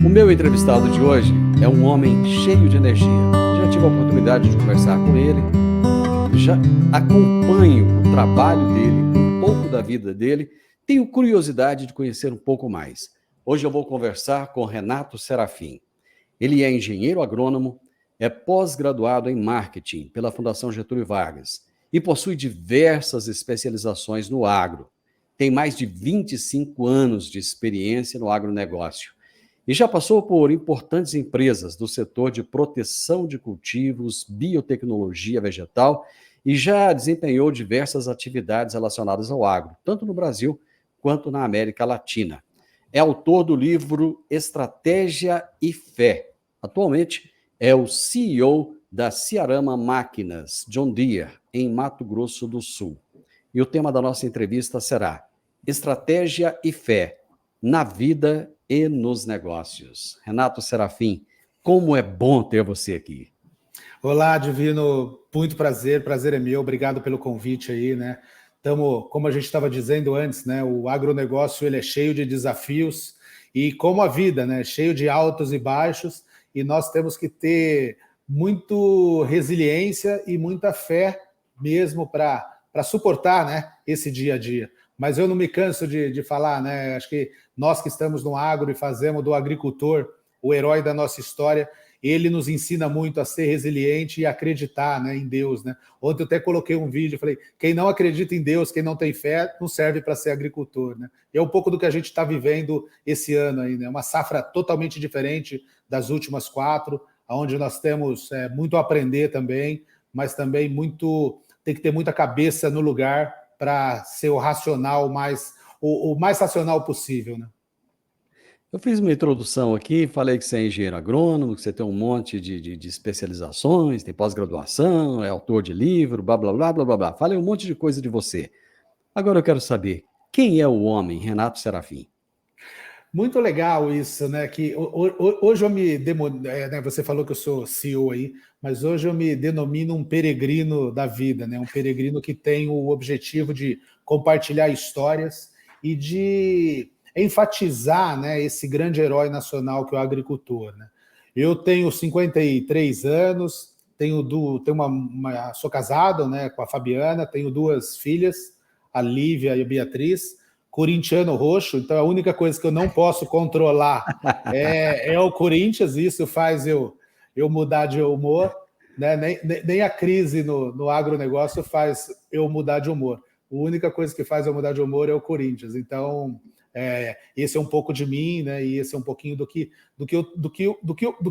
O meu entrevistado de hoje é um homem cheio de energia. Já tive a oportunidade de conversar com ele, já acompanho o trabalho dele, um pouco da vida dele, tenho curiosidade de conhecer um pouco mais. Hoje eu vou conversar com Renato Serafim. Ele é engenheiro agrônomo, é pós-graduado em marketing pela Fundação Getúlio Vargas e possui diversas especializações no agro. Tem mais de 25 anos de experiência no agronegócio e já passou por importantes empresas do setor de proteção de cultivos, biotecnologia vegetal e já desempenhou diversas atividades relacionadas ao agro, tanto no Brasil quanto na América Latina. É autor do livro Estratégia e Fé. Atualmente é o CEO da Ciarama Máquinas, John Deere, em Mato Grosso do Sul. E o tema da nossa entrevista será Estratégia e Fé na vida e nos negócios. Renato Serafim, como é bom ter você aqui. Olá, Divino, muito prazer é meu, obrigado pelo convite aí, né? Como a gente estava dizendo antes, né? O agronegócio ele é cheio de desafios e como a vida, né? Cheio de altos e baixos, e nós temos que ter muito resiliência e muita fé mesmo para suportar, né? Esse dia a dia. Mas eu não me canso de falar, né? Acho que nós que estamos no agro e fazemos do agricultor o herói da nossa história, ele nos ensina muito a ser resiliente e acreditar, né, em Deus. Né? Ontem eu até coloquei um vídeo, falei, quem não acredita em Deus, quem não tem fé, não serve para ser agricultor. Né? E é um pouco do que a gente está vivendo esse ano aí, né? Uma safra totalmente diferente das últimas 4, onde nós temos muito a aprender também, mas também tem que ter muita cabeça no lugar para ser o racional o mais racional possível. Né? Eu fiz uma introdução aqui, falei que você é engenheiro agrônomo, que você tem um monte de especializações, tem pós-graduação, é autor de livro, blá, blá, blá, blá, blá, blá. Falei um monte de coisa de você. Agora eu quero saber, quem é o homem Renato Serafim? Muito legal isso, né? Que hoje eu né, você falou que eu sou CEO aí, mas hoje eu me denomino um peregrino da vida, né? Um peregrino que tem o objetivo de compartilhar histórias e de enfatizar, né, esse grande herói nacional que é o agricultor. Né? Eu tenho 53 anos, sou casado, né, com a Fabiana, tenho 2 filhas, a Lívia e a Beatriz. Corintiano roxo, então a única coisa que eu não posso controlar é o Corinthians, isso faz eu mudar de humor, né? Nem a crise no agronegócio faz eu mudar de humor. A única coisa que faz eu mudar de humor é o Corinthians. Então, esse é um pouco de mim, né? E esse é um pouquinho do que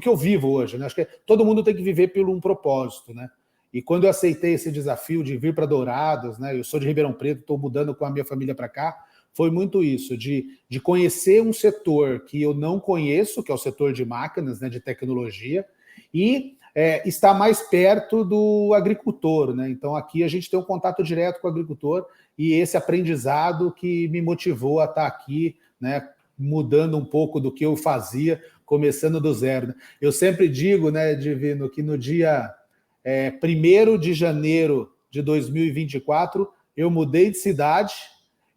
eu vivo hoje. Né? Acho que todo mundo tem que viver por um propósito, né? E quando eu aceitei esse desafio de vir para Dourados, né? Eu sou de Ribeirão Preto, estou mudando com a minha família para cá, foi muito isso, de conhecer um setor que eu não conheço, que é o setor de máquinas, né, de tecnologia, e estar mais perto do agricultor. Né? Então, aqui a gente tem um contato direto com o agricultor e esse aprendizado que me motivou a estar aqui, né, mudando um pouco do que eu fazia, começando do zero. Né? Eu sempre digo, né, Divino, que no dia 1º de janeiro de 2024, eu mudei de cidade,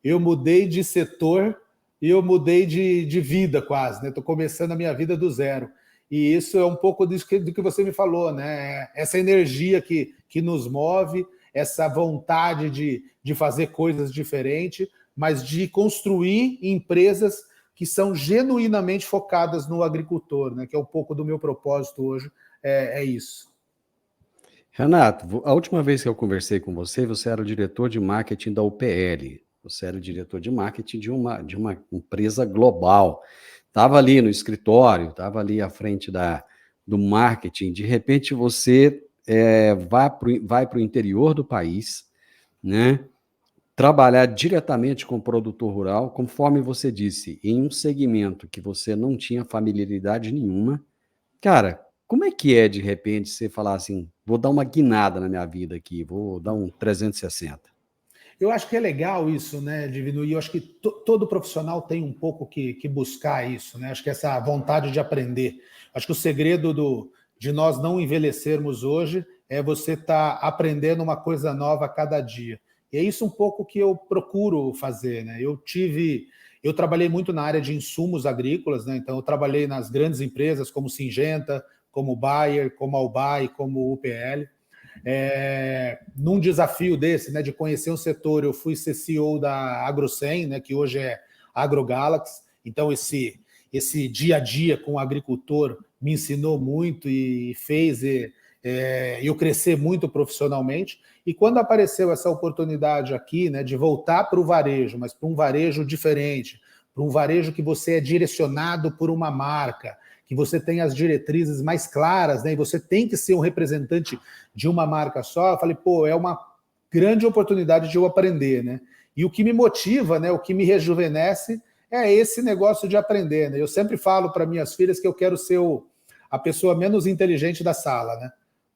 eu mudei de setor e eu mudei de vida quase, né? Estou começando a minha vida do zero. E isso é um pouco do que você me falou, né? Essa energia que nos move, essa vontade de fazer coisas diferentes, mas de construir empresas que são genuinamente focadas no agricultor, né? Que é um pouco do meu propósito hoje, é isso. Renato, a última vez que eu conversei com você, você era o diretor de marketing da UPL. Você era o diretor de marketing de uma empresa global. Estava ali no escritório, estava ali à frente do marketing. De repente, você vai para o interior do país, né? Trabalhar diretamente com o produtor rural, conforme você disse, em um segmento que você não tinha familiaridade nenhuma. Cara, como é que é, de repente, você falar assim, vou dar uma guinada na minha vida aqui, vou dar um 360? Eu acho que é legal isso, né, Divino? E eu acho que todo profissional tem um pouco que buscar isso, né? Acho que essa vontade de aprender. Acho que o segredo de nós não envelhecermos hoje é você estar aprendendo uma coisa nova a cada dia. E é isso um pouco que eu procuro fazer, né? Eu trabalhei muito na área de insumos agrícolas, né? Então eu trabalhei nas grandes empresas como Syngenta, como Bayer, como Albae, como UPL. Num desafio desse, né, de conhecer um setor, eu fui ser CEO da AgroSem, né, que hoje é AgroGalaxy. Então esse dia a dia com o agricultor me ensinou muito e fez eu crescer muito profissionalmente. E quando apareceu essa oportunidade aqui, né, de voltar para o varejo, mas para um varejo diferente, para um varejo que você é direcionado por uma marca, que você tem as diretrizes mais claras, né, e você tem que ser um representante de uma marca só, eu falei, pô, é uma grande oportunidade de eu aprender, né? E o que me motiva, né, o que me rejuvenesce é esse negócio de aprender, né? Eu sempre falo para minhas filhas que eu quero ser a pessoa menos inteligente da sala, né?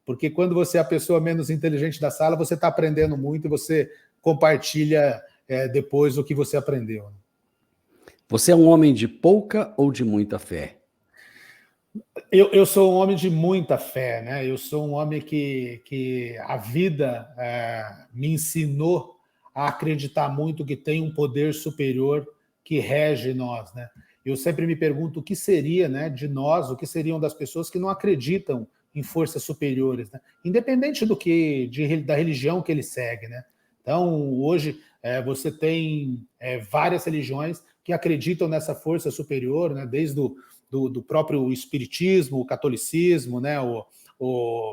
Porque quando você é a pessoa menos inteligente da sala, você está aprendendo muito e você compartilha depois o que você aprendeu. Você é um homem de pouca ou de muita fé? Eu sou um homem de muita fé, né? Eu sou um homem que a vida me ensinou a acreditar muito que tem um poder superior que rege nós, né? Eu sempre me pergunto o que seria, né, de nós, o que seriam das pessoas que não acreditam em forças superiores, né? Independente da religião que ele segue, né? Então, hoje, você tem várias religiões que acreditam nessa força superior, né? Desde do próprio espiritismo, o catolicismo, né? O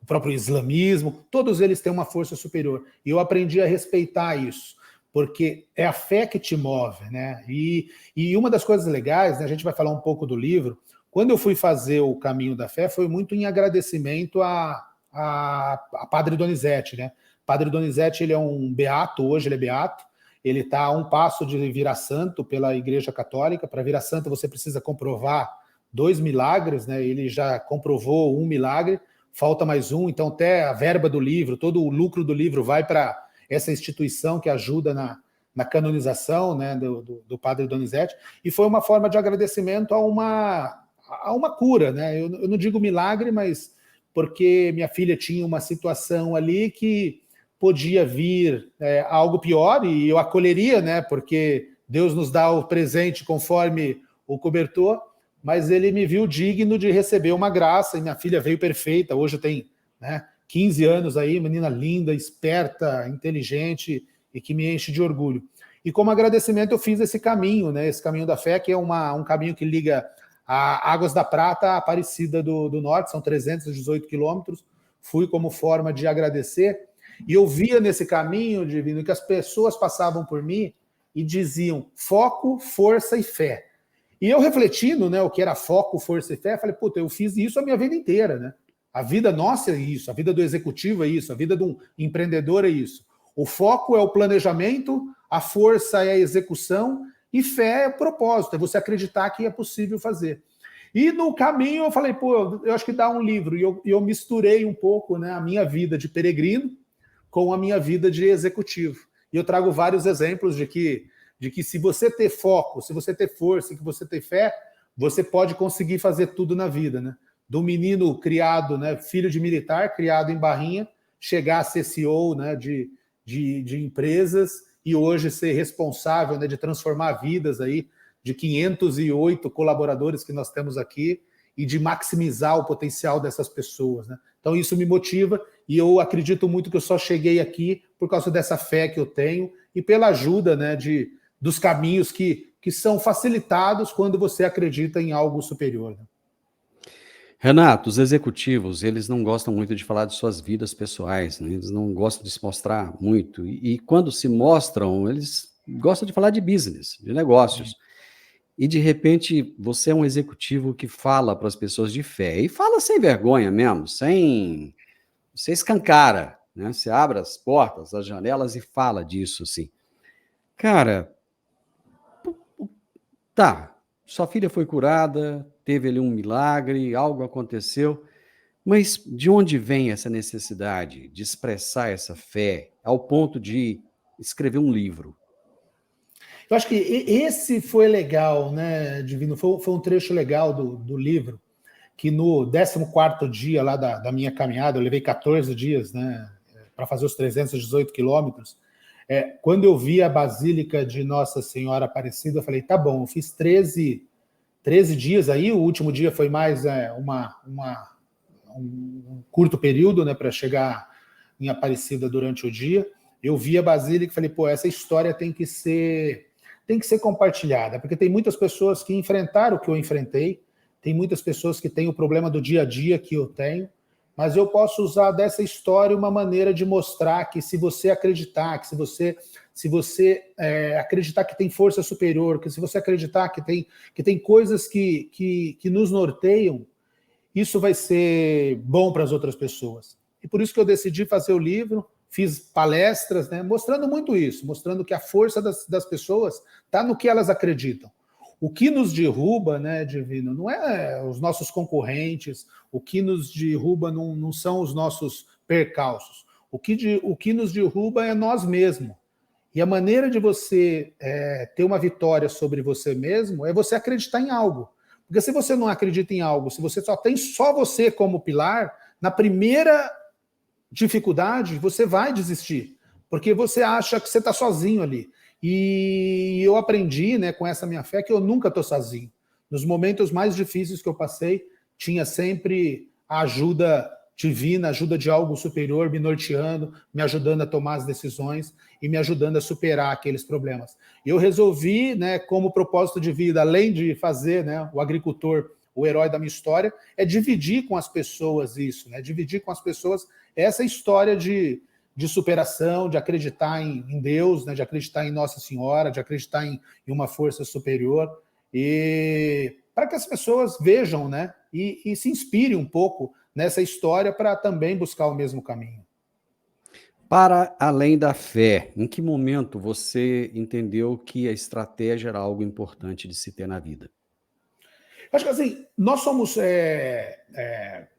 próprio islamismo, todos eles têm uma força superior. E eu aprendi a respeitar isso, porque é a fé que te move, né? E uma das coisas legais, né, a gente vai falar um pouco do livro, quando eu fui fazer o Caminho da Fé, foi muito em agradecimento a Padre Donizete, né? Padre Donizete, ele é um beato, hoje ele é beato, ele está a um passo de virar santo pela Igreja Católica. Para virar santo você precisa comprovar 2 milagres, né? Ele já comprovou 1 milagre, falta mais um, então até a verba do livro, todo o lucro do livro vai para essa instituição que ajuda na canonização, né, do Padre Donizete, e foi uma forma de agradecimento a uma cura, né? Eu não digo milagre, mas porque minha filha tinha uma situação ali que podia vir algo pior, e eu acolheria, né? Porque Deus nos dá o presente conforme o cobertor, mas ele me viu digno de receber uma graça, e minha filha veio perfeita, hoje tem, né, 15 anos aí, menina linda, esperta, inteligente e que me enche de orgulho. E como agradecimento eu fiz esse caminho, né? Esse caminho da fé, que é um caminho que liga a Águas da Prata à Aparecida do Norte, são 318 quilômetros. Fui como forma de agradecer. E eu via nesse caminho, Divino, que as pessoas passavam por mim e diziam foco, força e fé. E eu refletindo, né, o que era foco, força e fé, falei, puta, eu fiz isso a minha vida inteira, né? A vida nossa é isso, a vida do executivo é isso, a vida de um empreendedor é isso. O foco é o planejamento, a força é a execução e fé é o propósito, é você acreditar que é possível fazer. E no caminho eu falei, pô, eu acho que dá um livro. E eu misturei um pouco, né, a minha vida de peregrino com a minha vida de executivo. E eu trago vários exemplos de que se você ter foco, se você ter força, que você ter fé, você pode conseguir fazer tudo na vida, né? Do menino criado, né, filho de militar, criado em Barrinha, chegar a ser CEO, né, de empresas e hoje ser responsável, né, de transformar vidas aí de 508 colaboradores que nós temos aqui e de maximizar o potencial dessas pessoas, né? Então isso me motiva e eu acredito muito que eu só cheguei aqui por causa dessa fé que eu tenho e pela ajuda, né, dos caminhos que são facilitados quando você acredita em algo superior, né? Renato, os executivos, eles não gostam muito de falar de suas vidas pessoais, né? Eles não gostam de se mostrar muito. E quando se mostram, eles gostam de falar de business, de negócios. E, de repente, você é um executivo que fala para as pessoas de fé. E fala sem vergonha mesmo, sem... Você escancara, né? Você abre as portas, as janelas e fala disso, assim. Cara, tá, sua filha foi curada, teve ali um milagre, algo aconteceu, mas de onde vem essa necessidade de expressar essa fé ao ponto de escrever um livro? Eu acho que esse foi legal, né, Divino? Foi um trecho legal do livro, que no 14º dia lá da minha caminhada, eu levei 14 dias, né, para fazer os 318 quilômetros, Quando eu vi a Basílica de Nossa Senhora Aparecida, eu falei, tá bom, eu fiz 13 dias aí, o último dia foi mais um curto período, né, para chegar em Aparecida durante o dia. Eu vi a Basílica e falei, pô, essa história tem que ser compartilhada, porque tem muitas pessoas que enfrentaram o que eu enfrentei, tem muitas pessoas que têm o problema do dia a dia que eu tenho, mas eu posso usar dessa história uma maneira de mostrar que se você acreditar, que se você acreditar que tem força superior, que se você acreditar que tem coisas que nos norteiam, isso vai ser bom para as outras pessoas. E por isso que eu decidi fazer o livro, fiz palestras, né, mostrando muito isso, mostrando que a força das pessoas está no que elas acreditam. O que nos derruba, né, Divino, não é os nossos concorrentes, o que nos derruba não são os nossos percalços. O que nos derruba é nós mesmos. E a maneira de você ter uma vitória sobre você mesmo é você acreditar em algo. Porque se você não acredita em algo, se você só tem você como pilar, na primeira dificuldade, você vai desistir. Porque você acha que você está sozinho ali. E eu aprendi, né, com essa minha fé, que eu nunca estou sozinho. Nos momentos mais difíceis que eu passei, tinha sempre a ajuda divina, ajuda de algo superior me norteando, me ajudando a tomar as decisões e me ajudando a superar aqueles problemas. Eu resolvi, né, como propósito de vida, além de fazer, né, o agricultor o herói da minha história, é dividir com as pessoas isso, né, dividir com as pessoas essa história de superação, de acreditar em Deus, né, de acreditar em Nossa Senhora, de acreditar em uma força superior, e para que as pessoas vejam, né, e se inspirem um pouco nessa história para também buscar o mesmo caminho. Para além da fé, em que momento você entendeu que a estratégia era algo importante de se ter na vida? Acho que assim, nós somos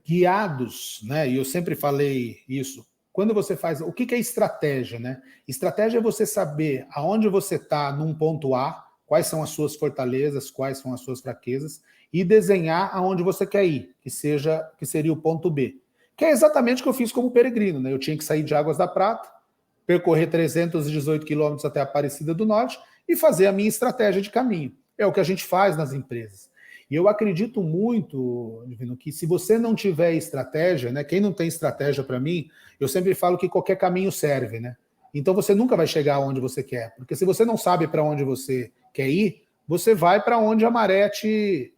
guiados, né? E eu sempre falei isso. Quando você faz. O que é estratégia, né? Estratégia é você saber aonde você está num ponto A, quais são as suas fortalezas, quais são as suas fraquezas, e desenhar aonde você quer ir, que seria o ponto B. Que é exatamente o que eu fiz como peregrino, né? Eu tinha que sair de Águas da Prata, percorrer 318 quilômetros até Aparecida do Norte e fazer a minha estratégia de caminho. É o que a gente faz nas empresas. E eu acredito muito, Divino, que se você não tiver estratégia, né? Quem não tem estratégia para mim, eu sempre falo que qualquer caminho serve, né? Então você nunca vai chegar onde você quer, porque se você não sabe para onde você quer ir, você vai para onde a maré te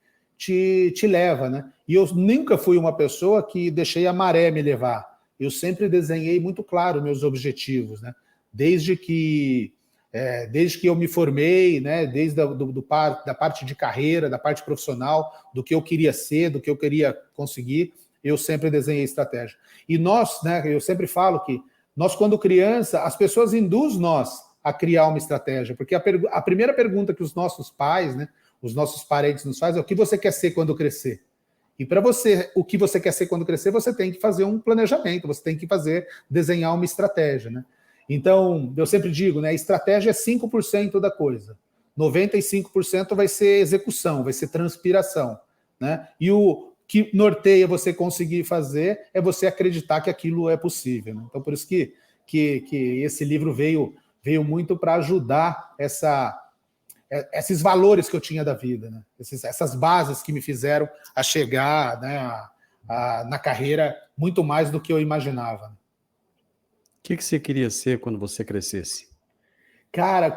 leva, né? E eu nunca fui uma pessoa que deixei a maré me levar. Eu sempre desenhei muito claro meus objetivos, né? Desde que eu me formei, né, desde da parte de carreira, da parte profissional, do que eu queria ser, do que eu queria conseguir, eu sempre desenhei estratégia. E nós, né, eu sempre falo que nós, quando criança, as pessoas induzem nós a criar uma estratégia, porque a primeira pergunta que os nossos pais, né, os nossos parentes nos fazem é o que você quer ser quando crescer? E para você, o que você quer ser quando crescer, você tem que fazer um planejamento, você tem que desenhar uma estratégia, né? Então, eu sempre digo, né, a estratégia é 5% da coisa. 95% vai ser execução, vai ser transpiração, né? E o que norteia você conseguir fazer é você acreditar que aquilo é possível, né? Então, por isso que esse livro veio muito para ajudar esses valores que eu tinha da vida, né? Essas bases que me fizeram a chegar, né, na carreira muito mais do que eu imaginava. O que você queria ser quando você crescesse? Cara,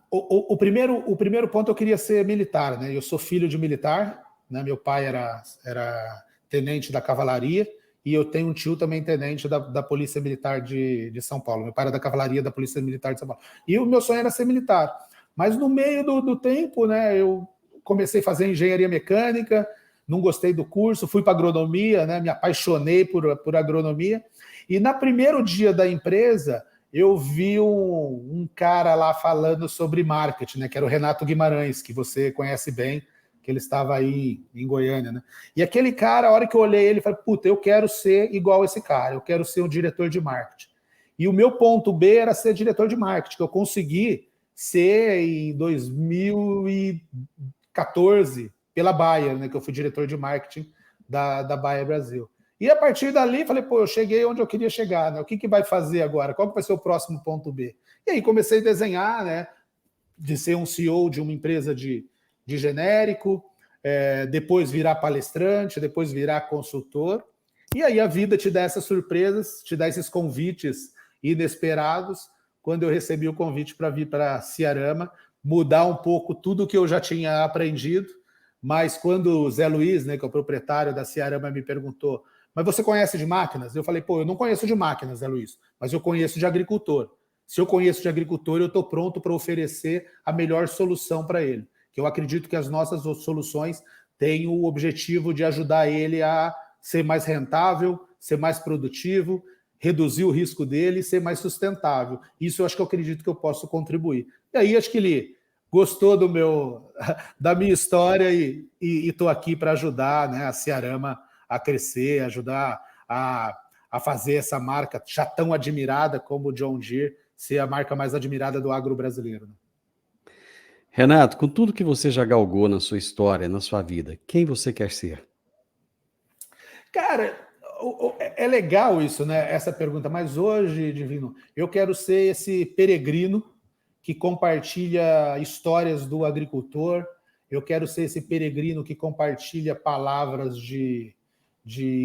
o primeiro ponto eu queria ser militar, né? Eu sou filho de militar, né? Meu pai era tenente da cavalaria e eu tenho um tio também tenente da Polícia Militar de São Paulo. Meu pai era da cavalaria da Polícia Militar de São Paulo. E o meu sonho era ser militar. Mas no meio do tempo, né? Eu comecei a fazer engenharia mecânica, não gostei do curso, fui para agronomia, né? Me apaixonei por agronomia. E no primeiro dia da empresa, eu vi um cara lá falando sobre marketing, né? Que era o Renato Guimarães, que você conhece bem, que ele estava aí em Goiânia, né? E aquele cara, a hora que eu olhei ele, falei, puta, eu quero ser igual esse cara, eu quero ser um diretor de marketing. E o meu ponto B era ser diretor de marketing, que eu consegui ser em 2014 pela Bayer, né? Que eu fui diretor de marketing da Bayer Brasil. E a partir dali, falei, pô, eu cheguei onde eu queria chegar, né? O que vai fazer agora? Qual que vai ser o próximo ponto B? E aí comecei a desenhar, né? De ser um CEO de uma empresa de genérico, depois virar palestrante, depois virar consultor. E aí a vida te dá essas surpresas, te dá esses convites inesperados. Quando eu recebi o convite para vir para a Ciarama, mudar um pouco tudo que eu já tinha aprendido, mas quando o Zé Luiz, né, que é o proprietário da Ciarama, me perguntou, mas você conhece de máquinas? Eu falei, pô, eu não conheço de máquinas, Zé Luiz, mas eu conheço de agricultor. Se eu conheço de agricultor, eu estou pronto para oferecer a melhor solução para ele. Que eu acredito que as nossas soluções têm o objetivo de ajudar ele a ser mais rentável, ser mais produtivo, reduzir o risco dele e ser mais sustentável. Isso eu acho que eu acredito que eu posso contribuir. E aí acho que ele gostou da minha história e estou aqui para ajudar, né, a Ciarama a crescer, ajudar a fazer essa marca já tão admirada como o John Deere ser a marca mais admirada do agro brasileiro. Né? Renato, com tudo que você já galgou na sua história, na sua vida, quem você quer ser? Cara, é legal isso, né? Essa pergunta, mas hoje, Divino, eu quero ser esse peregrino que compartilha histórias do agricultor, eu quero ser esse peregrino que compartilha palavras de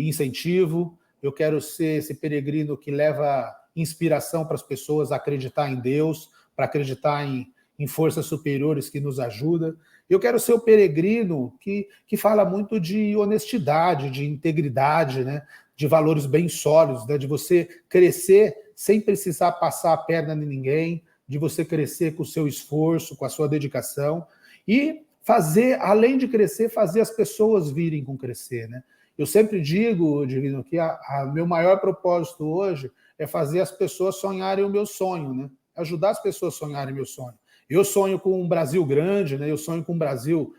incentivo, eu quero ser esse peregrino que leva inspiração para as pessoas a acreditar em Deus, para acreditar em forças superiores que nos ajudam. Eu quero ser o peregrino que fala muito de honestidade, de integridade, né? De valores bem sólidos, né? De você crescer sem precisar passar a perna em ninguém, de você crescer com o seu esforço, com a sua dedicação e fazer, além de crescer, fazer as pessoas virem com crescer, né? Eu sempre digo, Divino, que meu maior propósito hoje é fazer as pessoas sonharem o meu sonho, né? Ajudar as pessoas a sonharem o meu sonho. Eu sonho com um Brasil grande, né? Eu sonho com um Brasil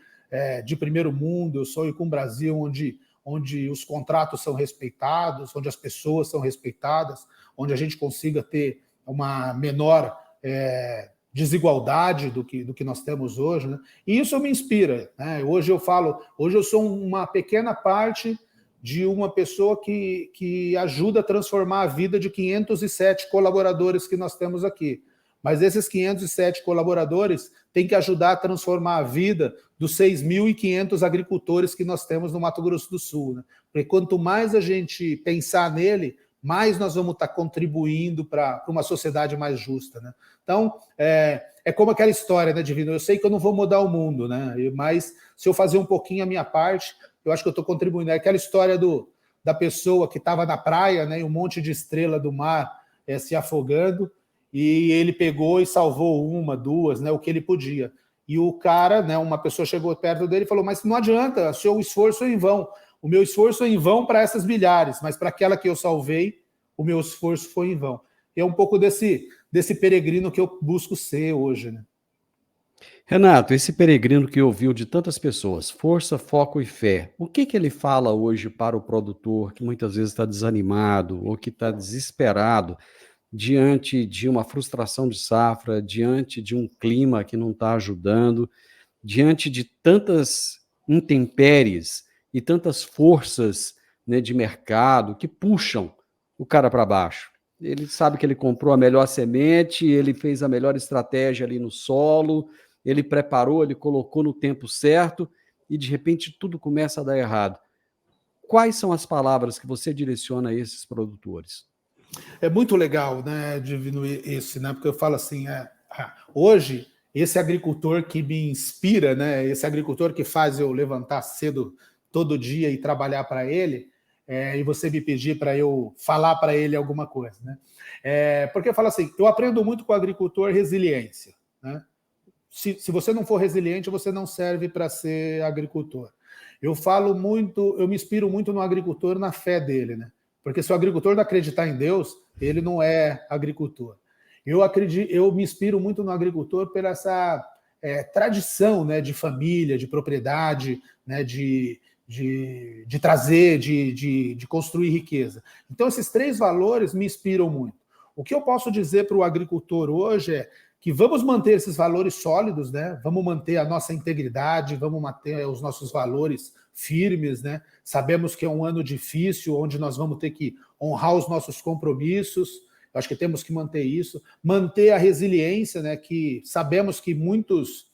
de primeiro mundo, eu sonho com um Brasil onde os contratos são respeitados, onde as pessoas são respeitadas, onde a gente consiga ter uma menor desigualdade do que nós temos hoje, né? E isso me inspira, né? Hoje eu sou uma pequena parte de uma pessoa que ajuda a transformar a vida de 507 colaboradores que nós temos aqui. Mas esses 507 colaboradores têm que ajudar a transformar a vida dos 6.500 agricultores que nós temos no Mato Grosso do Sul, né? Porque quanto mais a gente pensar nele, mais nós vamos estar contribuindo para uma sociedade mais justa, né? Então, é como aquela história, né, Divino? Eu sei que eu não vou mudar o mundo, né? Mas se eu fazer um pouquinho a minha parte, eu acho que eu estou contribuindo. É aquela história da pessoa que estava na praia, né, e um monte de estrela do mar se afogando, e ele pegou e salvou uma, duas, né, o que ele podia. E o cara, né, uma pessoa chegou perto dele e falou, mas não adianta, o seu esforço é em vão. O meu esforço é em vão para essas milhares, mas para aquela que eu salvei, o meu esforço foi em vão. E é um pouco desse peregrino que eu busco ser hoje, né? Renato, esse peregrino que ouviu de tantas pessoas, força, foco e fé, o que ele fala hoje para o produtor que muitas vezes está desanimado ou que está desesperado diante de uma frustração de safra, diante de um clima que não está ajudando, diante de tantas intempéries e tantas forças, né, de mercado que puxam o cara para baixo? Ele sabe que ele comprou a melhor semente, ele fez a melhor estratégia ali no solo, ele preparou, ele colocou no tempo certo e de repente tudo começa a dar errado. Quais são as palavras que você direciona a esses produtores? É muito legal, né, Divino, isso, né? Porque eu falo assim, hoje, esse agricultor que me inspira, né? Esse agricultor que faz eu levantar cedo todo dia e trabalhar para ele, e você me pedir para eu falar para ele alguma coisa, né? Porque eu falo assim, eu aprendo muito com o agricultor resiliência, né? Se você não for resiliente, você não serve para ser agricultor. Eu me inspiro muito no agricultor, na fé dele, né? Porque se o agricultor não acreditar em Deus, ele não é agricultor. Eu me inspiro muito no agricultor pela essa tradição, né, de família, de propriedade, né, de trazer, de construir riqueza. Então, esses três valores me inspiram muito. O que eu posso dizer para o agricultor hoje é que vamos manter esses valores sólidos, né? Vamos manter a nossa integridade, vamos manter os nossos valores firmes, né? Sabemos que é um ano difícil, onde nós vamos ter que honrar os nossos compromissos. Eu acho que temos que manter isso, manter a resiliência, né? Que sabemos que muitos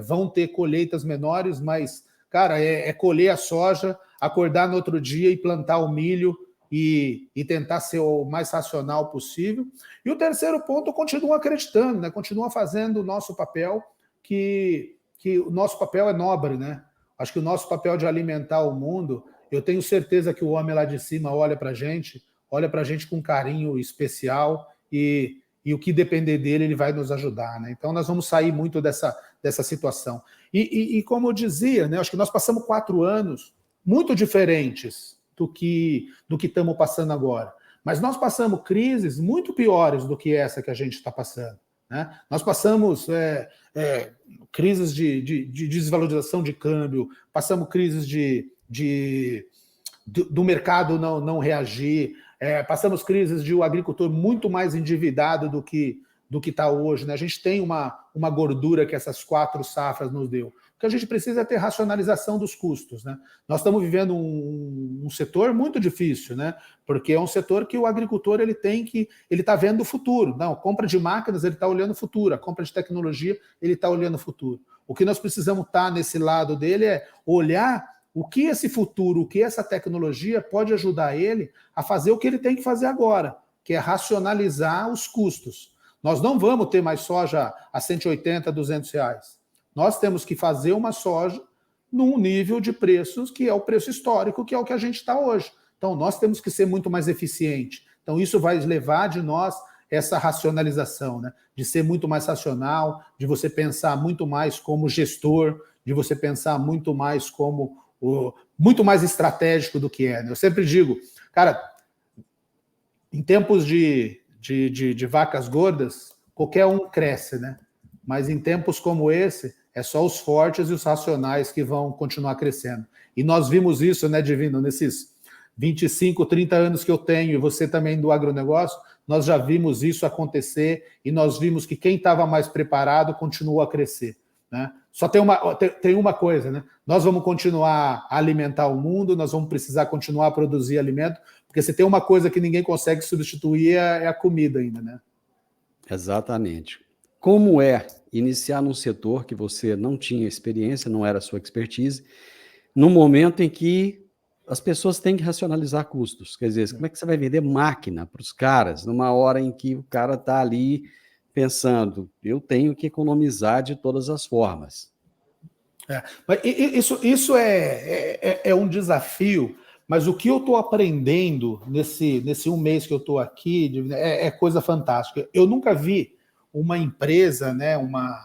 vão ter colheitas menores, mas, cara, colher a soja, acordar no outro dia e plantar o milho e tentar ser o mais racional possível. E o terceiro ponto, continua acreditando, né? Continua fazendo o nosso papel, que o nosso papel é nobre, né? Acho que o nosso papel de alimentar o mundo, eu tenho certeza que o homem lá de cima olha para a gente com carinho especial e o que depender dele, ele vai nos ajudar, né? Então, nós vamos sair muito dessa situação. E como eu dizia, né? Acho que nós passamos 4 anos muito diferentes do que estamos passando agora. Mas nós passamos crises muito piores do que essa que a gente está passando, né? Nós passamos crises de desvalorização de câmbio, passamos crises do mercado não reagir, passamos crises de um agricultor muito mais endividado do que está hoje, né? A gente tem uma gordura que essas 4 safras nos deu. O que a gente precisa é ter racionalização dos custos, né? Nós estamos vivendo um setor muito difícil, né? Porque é um setor que o agricultor ele está vendo o futuro. Não, compra de máquinas, ele está olhando o futuro. A compra de tecnologia, ele está olhando o futuro. O que nós precisamos estar nesse lado dele é olhar o que esse futuro, o que essa tecnologia pode ajudar ele a fazer o que ele tem que fazer agora, que é racionalizar os custos. Nós não vamos ter mais soja a 180, 200 reais. Nós temos que fazer uma soja num nível de preços que é o preço histórico, que é o que a gente está hoje. Então, nós temos que ser muito mais eficiente. Então, isso vai levar de nós essa racionalização, né? De ser muito mais racional, de você pensar muito mais como gestor, de você pensar muito mais como muito mais estratégico do que é, né? Eu sempre digo, cara, em tempos de vacas gordas, qualquer um cresce, né? Mas em tempos como esse, é só os fortes e os racionais que vão continuar crescendo. E nós vimos isso, né, Divino, nesses 25, 30 anos que eu tenho, e você também do agronegócio, nós já vimos isso acontecer e nós vimos que quem estava mais preparado continuou a crescer, né? Só tem uma coisa, né? Nós vamos continuar a alimentar o mundo, nós vamos precisar continuar a produzir alimento, porque se tem uma coisa que ninguém consegue substituir é a comida ainda, né? Exatamente. Como é iniciar num setor que você não tinha experiência, não era a sua expertise, no momento em que as pessoas têm que racionalizar custos? Quer dizer, como é que você vai vender máquina para os caras numa hora em que o cara está ali pensando, eu tenho que economizar de todas as formas? Mas isso é um desafio, mas o que eu estou aprendendo nesse 1 mês que eu estou aqui é coisa fantástica. Eu nunca vi uma empresa, né, uma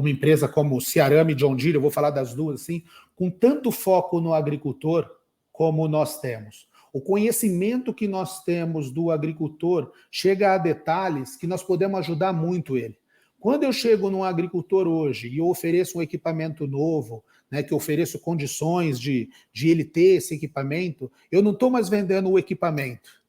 empresa como Ciarame e John Deere, eu vou falar das duas assim, com tanto foco no agricultor como nós temos. O conhecimento que nós temos do agricultor chega a detalhes que nós podemos ajudar muito ele. Quando eu chego num agricultor hoje e eu ofereço um equipamento novo, né, que eu ofereço condições de ele ter esse equipamento, eu não estou mais vendendo o equipamento.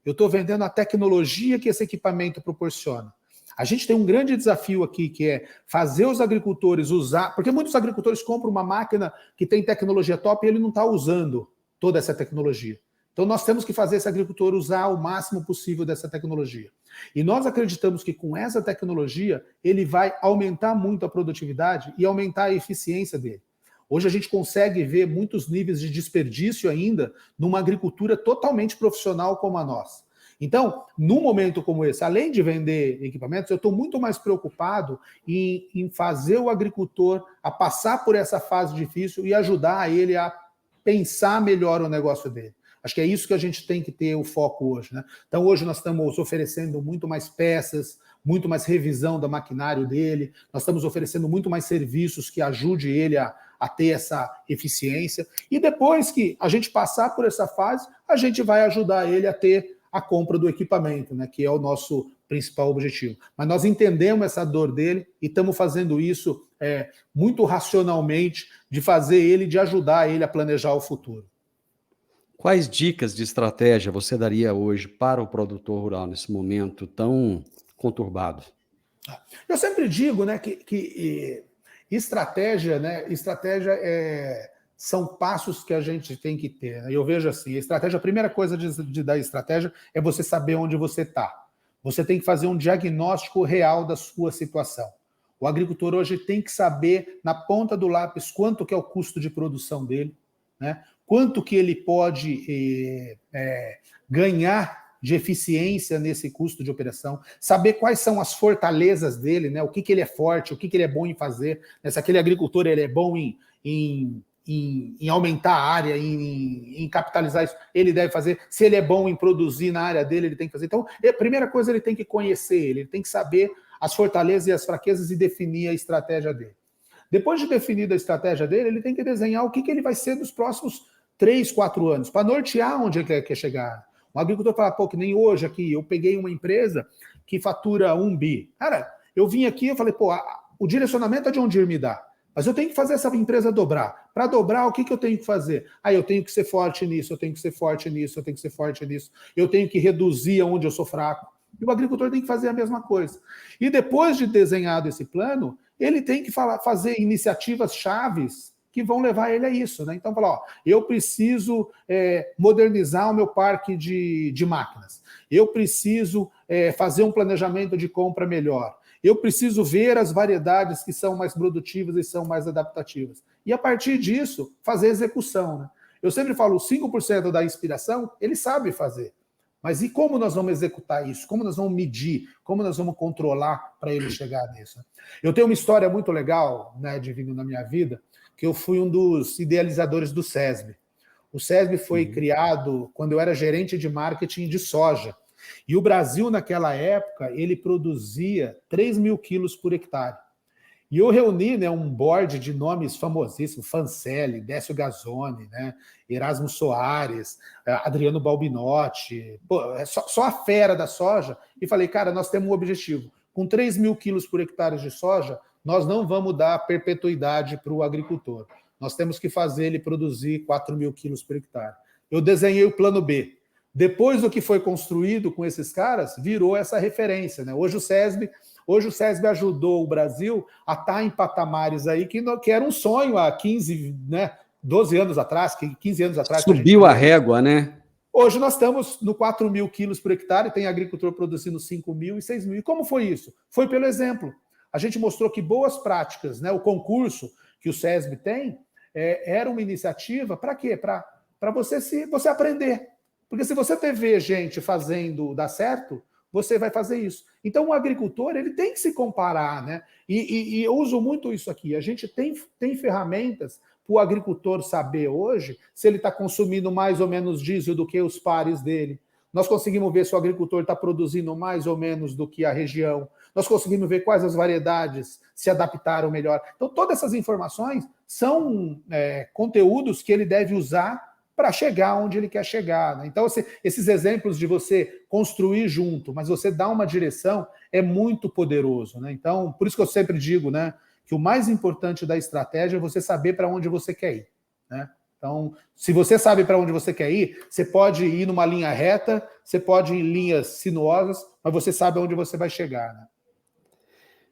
Eu estou vendendo a tecnologia que esse equipamento proporciona. A gente tem um grande desafio aqui, que é fazer os agricultores usar, porque muitos agricultores compram uma máquina que tem tecnologia top e ele não está usando toda essa tecnologia. Então, nós temos que fazer esse agricultor usar o máximo possível dessa tecnologia. E nós acreditamos que com essa tecnologia, ele vai aumentar muito a produtividade e aumentar a eficiência dele. Hoje a gente consegue ver muitos níveis de desperdício ainda numa agricultura totalmente profissional como a nossa. Então, num momento como esse, além de vender equipamentos, eu estou muito mais preocupado em fazer o agricultor a passar por essa fase difícil e ajudar ele a pensar melhor o negócio dele. Acho que é isso que a gente tem que ter o foco hoje, né? Então, hoje nós estamos oferecendo muito mais peças, muito mais revisão do maquinário dele, nós estamos oferecendo muito mais serviços que ajude ele a ter essa eficiência. E depois que a gente passar por essa fase, a gente vai ajudar ele a ter a compra do equipamento, né? Que é o nosso principal objetivo. Mas nós entendemos essa dor dele e estamos fazendo isso muito racionalmente, de ajudar ele a planejar o futuro. Quais dicas de estratégia você daria hoje para o produtor rural nesse momento tão conturbado. Eu sempre digo, né, que estratégia, né, são passos que a gente tem que ter. Né? Eu vejo assim, a primeira coisa da estratégia é você saber onde você está. Você tem que fazer um diagnóstico real da sua situação. O agricultor hoje tem que saber, na ponta do lápis, quanto que é o custo de produção dele, né? Quanto que ele pode ganhar de eficiência nesse custo de operação, saber quais são as fortalezas dele, né? O que ele é forte, o que ele é bom em fazer. Né? Se aquele agricultor ele é bom em aumentar a área, em capitalizar isso, ele deve fazer. Se ele é bom em produzir na área dele, ele tem que fazer. Então, a primeira coisa, ele tem que conhecer ele tem que saber as fortalezas e as fraquezas e definir a estratégia dele. Depois de definir a estratégia dele, ele tem que desenhar o que ele vai ser nos próximos 3, 4 anos, para nortear onde ele quer chegar. Um agricultor fala, pô, que nem hoje aqui, eu peguei uma empresa que fatura 1 bi. Cara, eu vim aqui, eu falei, pô, o direcionamento é de onde me dá. Mas eu tenho que fazer essa empresa dobrar. Para dobrar, o que eu tenho que fazer? Eu tenho que ser forte nisso, eu tenho que ser forte nisso, eu tenho que ser forte nisso. Eu tenho que reduzir onde eu sou fraco. E o agricultor tem que fazer a mesma coisa. E depois de desenhado esse plano, ele tem que fazer iniciativas chaves que vão levar ele a isso. Né? Então, falar, eu preciso modernizar o meu parque de máquinas. Eu preciso fazer um planejamento de compra melhor. Eu preciso ver as variedades que são mais produtivas e são mais adaptativas. E, a partir disso, fazer execução. Né? Eu sempre falo, 5% da inspiração, ele sabe fazer. Mas e como nós vamos executar isso? Como nós vamos medir? Como nós vamos controlar para ele chegar nisso? Eu tenho uma história muito legal, né, Divino, na minha vida, que eu fui um dos idealizadores do SESB. O SESB foi criado quando eu era gerente de marketing de soja. E o Brasil, naquela época, ele produzia 3 mil quilos por hectare. E eu reuni, né, um board de nomes famosíssimos, Fancelli, Décio Gazzoni, né, Erasmo Soares, Adriano Balbinotti, só a fera da soja, e falei, cara, nós temos um objetivo. Com 3 mil quilos por hectare de soja, nós não vamos dar perpetuidade para o agricultor. Nós temos que fazer ele produzir 4 mil quilos por hectare. Eu desenhei o plano B. Depois do que foi construído com esses caras, virou essa referência. Né? Hoje o SESB ajudou o Brasil a estar em patamares aí que era um sonho há 15, né, 12 anos atrás, 15 anos atrás. Subiu a régua, né? Hoje nós estamos no 4 mil quilos por hectare, tem agricultor produzindo 5 mil e 6 mil. E como foi isso? Foi pelo exemplo. A gente mostrou que boas práticas, né, o concurso que o SESB tem, era uma iniciativa para quê? Para você aprender. Porque se você ver gente fazendo dar certo, você vai fazer isso. Então, o agricultor ele tem que se comparar, né? E eu uso muito isso aqui. A gente tem ferramentas para o agricultor saber hoje se ele está consumindo mais ou menos diesel do que os pares dele. Nós conseguimos ver se o agricultor está produzindo mais ou menos do que a região. Nós conseguimos ver quais as variedades se adaptaram melhor. Então, todas essas informações são conteúdos que ele deve usar para chegar onde ele quer chegar. Né? Então, esses exemplos de você construir junto, mas você dar uma direção, é muito poderoso. Né? Então, por isso que eu sempre digo, né, que o mais importante da estratégia é você saber para onde você quer ir. Né? Então, se você sabe para onde você quer ir, você pode ir numa linha reta, você pode ir em linhas sinuosas, mas você sabe aonde você vai chegar. Né?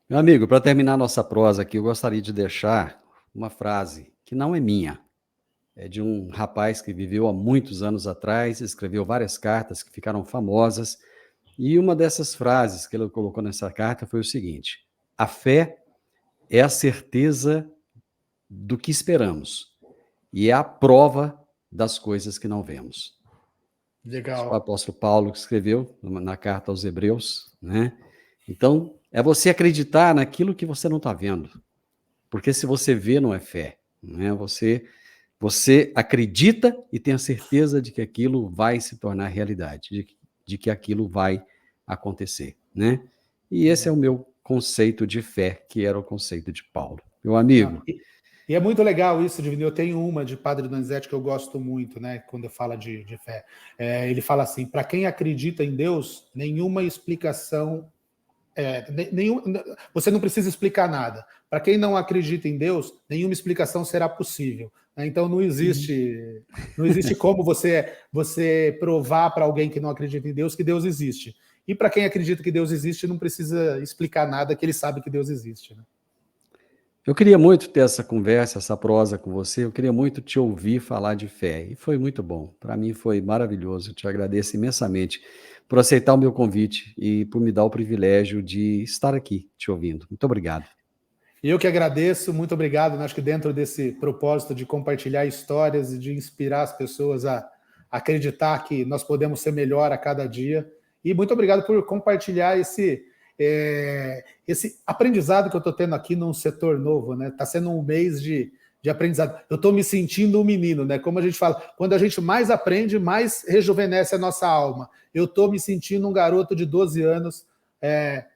Meu amigo, para terminar nossa prosa aqui, eu gostaria de deixar uma frase que não é minha. É de um rapaz que viveu há muitos anos atrás, escreveu várias cartas que ficaram famosas, e uma dessas frases que ele colocou nessa carta foi o seguinte: a fé é a certeza do que esperamos e é a prova das coisas que não vemos. Legal. O apóstolo Paulo que escreveu na carta aos Hebreus, né? Então, é você acreditar naquilo que você não está vendo, porque se você vê, não é fé, né? Você acredita e tem a certeza de que aquilo vai se tornar realidade, de que aquilo vai acontecer, né? E esse é o meu conceito de fé, que era o conceito de Paulo. Meu amigo. E é muito legal isso, Divino. Eu tenho uma de Padre Donizete que eu gosto muito, né? Quando eu falo de fé. Ele fala assim: para quem acredita em Deus, nenhuma explicação. Você não precisa explicar nada. Para quem não acredita em Deus, nenhuma explicação será possível. Então não existe como você provar para alguém que não acredita em Deus que Deus existe. E para quem acredita que Deus existe, não precisa explicar nada, que ele sabe que Deus existe. Né? Eu queria muito ter essa conversa, essa prosa com você, eu queria muito te ouvir falar de fé, e foi muito bom. Para mim foi maravilhoso, eu te agradeço imensamente por aceitar o meu convite e por me dar o privilégio de estar aqui te ouvindo. Muito obrigado. E eu que agradeço, muito obrigado. Acho que dentro desse propósito de compartilhar histórias e de inspirar as pessoas a acreditar que nós podemos ser melhor a cada dia. E muito obrigado por compartilhar esse aprendizado que eu estou tendo aqui num setor novo, né? Está sendo um mês de aprendizado. Eu estou me sentindo um menino, né? Como a gente fala, quando a gente mais aprende, mais rejuvenesce a nossa alma. Eu estou me sentindo um garoto de 12 anos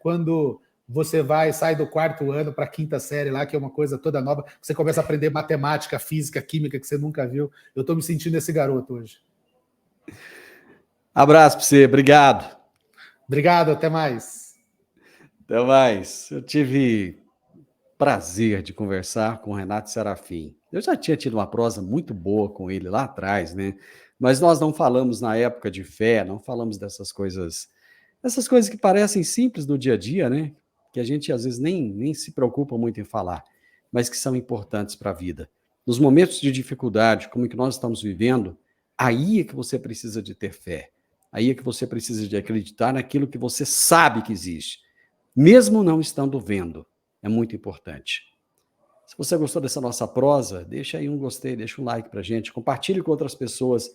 quando você sai do 4º ano para a 5ª série lá, que é uma coisa toda nova, você começa a aprender matemática, física, química, que você nunca viu. Eu estou me sentindo esse garoto hoje. Abraço para você, obrigado. Obrigado, até mais. Até mais. Eu tive prazer de conversar com o Renato Serafim. Eu já tinha tido uma prosa muito boa com ele lá atrás, né? Mas nós não falamos na época de fé, não falamos dessas coisas que parecem simples no dia a dia, né? Que a gente às vezes nem se preocupa muito em falar, mas que são importantes para a vida. Nos momentos de dificuldade, como que nós estamos vivendo, aí é que você precisa de ter fé. Aí é que você precisa de acreditar naquilo que você sabe que existe, mesmo não estando vendo. É muito importante. Se você gostou dessa nossa prosa, deixa aí um gostei, deixa um like pra gente, compartilhe com outras pessoas,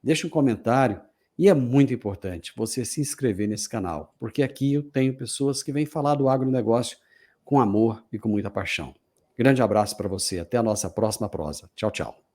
deixa um comentário. E é muito importante você se inscrever nesse canal, porque aqui eu tenho pessoas que vêm falar do agronegócio com amor e com muita paixão. Grande abraço para você, até a nossa próxima prosa. Tchau, tchau.